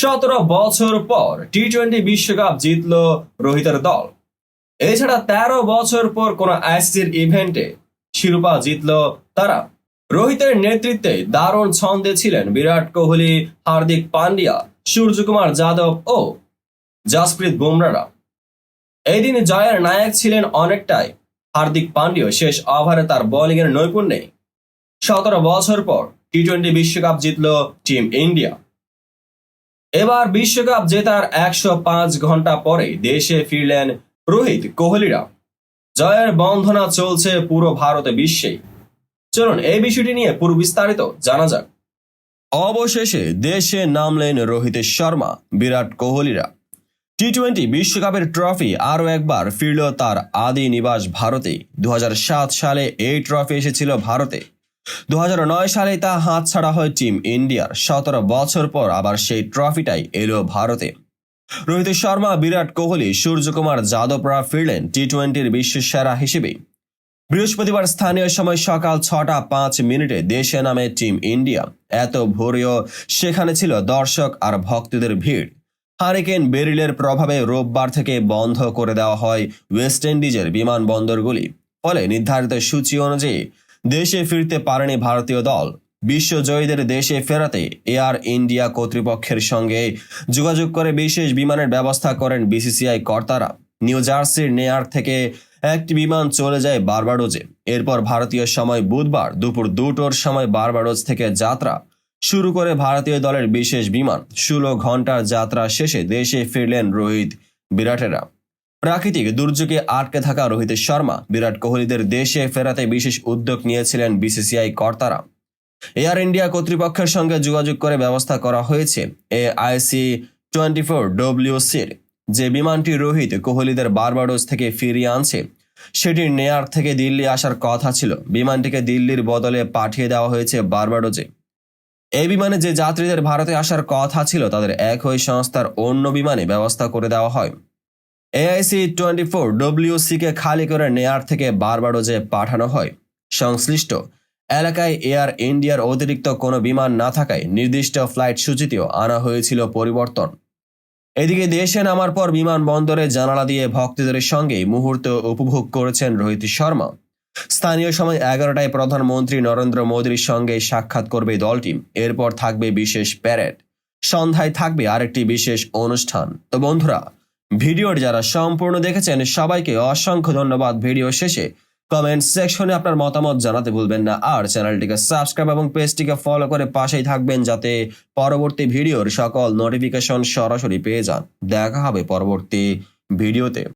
17 বছর পর টি-20 বিশ্বকাপ জিতল রোহিতের দল। এছাড়া 13 বছর পর কোন আইসিসির ইভেন্টে শিরোপা জিতল তারা। রোহিতের নেতৃত্বে দারুণ ছন্দে ছিলেন বিরাট কোহলি, হার্দিক পান্ডিয়া, সূর্যকুমার যাদব ও জাসপ্রীত বুমরারা। এই দিন জয়ের নায়ক ছিলেন অনেকটাই হার্দিক পান্ডিয়া। শেষ ওভারে তার বোলিংয়ের নৈপুণ্যে 17 বছর পর টি-20 বিশ্বকাপ জিতল টিম ইন্ডিয়া। এবার বিশ্বকাপ জেতার 105 ঘন্টা পরে দেশে ফিরলেন রোহিত কোহলিরা। জয়ের বন্ধনা চলছে পুরো ভারতে, বিশ্বেই। চলুন এই বিষয়টি নিয়ে পুরো বিস্তারিত জানা যাক। অবশেষে দেশে নামলেন রোহিত শর্মা, বিরাট কোহলিরা। টি-20 বিশ্বকাপের ট্রফি আরও একবার ফিরল তার আদি নিবাস ভারতে। 2007 সালে এই ট্রফি এসেছিল ভারতে। 2009 সালে তা হাতছাড়া হয় টিম ইন্ডিয়ার। 17 বছর পর আবার সেই ট্রফিটাই এলো ভারতে। রোহিত শর্মা, বিরাট কোহলি, সূর্যকুমার যাদবরা ফিরলেন টি-20-র বিশ্বসেরা হিসেবে। বৃহস্পতিবার স্থানীয় সময় সকাল 6টা 5 মিনিটে দেশে নামে টিম ইন্ডিয়া। এত ভোরেও সেখানে ছিল দর্শক আর ভক্তদের ভিড়। হারিকেন বেরিলের প্রভাবে রোববার থেকে বন্ধ করে দেওয়া হয় ওয়েস্ট ইন্ডিজের বিমানবন্দরগুলি। ফলে নির্ধারিত সূচি অনুযায়ী দেশে ফিরতে পারেনি ভারতীয় দল। বিশ্বজয়ীদের দেশে ফেরাতে এয়ার ইন্ডিয়া কর্তৃপক্ষের সঙ্গে যোগাযোগ করে বিশেষ বিমানের ব্যবস্থা করেন বিসিসিআই কর্তারা। নিউ জার্সির নেয়ার থেকে একটি বিমান চলে যায় বার্বাডোজে। এরপর ভারতীয় সময় বুধবার দুপুর 2টোর সময় বার্বাডোজ থেকে যাত্রা শুরু করে ভারতীয় দলের বিশেষ বিমান। 16 ঘন্টার যাত্রা শেষে দেশে ফিরলেন রোহিত, বিরাটেরা। প্রাকৃতিক দুর্যোগে আটকে থাকা রোহিত শর্মা, বিরাট কোহলিদের দেশে ফেরাতে বিশেষ উদ্যোগ নিয়েছিলেন বিসিসিআই কর্তারা। এয়ার ইন্ডিয়া কর্তৃপক্ষের সঙ্গে যোগাযোগ করে ব্যবস্থা করা হয়েছে AIC-24WC'র। যে বিমানটি রোহিত কোহলিদের বার্বাডোস থেকে ফিরিয়ে আনছে সেটি নেয়ার থেকে দিল্লি আসার কথা ছিল। বিমানটিকে দিল্লির বদলে পাঠিয়ে দেওয়া হয়েছে বার্বাডোজে। এই বিমানে যে যাত্রীদের ভারতে আসার কথা ছিল তাদের একই সংস্থার অন্য বিমানে ব্যবস্থা করে দেওয়া হয়। AIC-24WCকে খালি করে নেয়ার থেকে বার্বাডোজে পাঠানো হয়। সংশ্লিষ্ট এলাকায় এয়ার ইন্ডিয়ার অতিরিক্ত কোনো বিমান না থাকায় নির্দিষ্ট ফ্লাইট সূচিতেও আনা হয়েছিল পরিবর্তন। এদিকে দেশে নামার পর বিমানবন্দরে জানালা দিয়ে ভক্তদের সঙ্গে মুহূর্ত উপভোগ করেছেন রোহিত শর্মা। স্থানীয় সময় 11টায় প্রধানমন্ত্রী নরেন্দ্র মোদীর সঙ্গে সাক্ষাৎ করবে দলটি। এরপর থাকবে বিশেষ প্যারেড। সন্ধ্যায় থাকবে আরেকটি বিশেষ অনুষ্ঠান। তো বন্ধুরা, ভিডিওটি যারা সম্পূর্ণ দেখেছেন সবাইকে অসংখ্য ধন্যবাদ। ভিডিও শেষে কমেন্ট সেকশনে আপনার মতামত জানাতে ভুলবেন না। আর চ্যানেলটিকে সাবস্ক্রাইব এবং পেজটিকে ফলো করে পাশেই থাকবেন যাতে পরবর্তী ভিডিওর সকল নোটিফিকেশন সরাসরি পেয়ে যান। দেখা হবে পরবর্তী ভিডিওতে।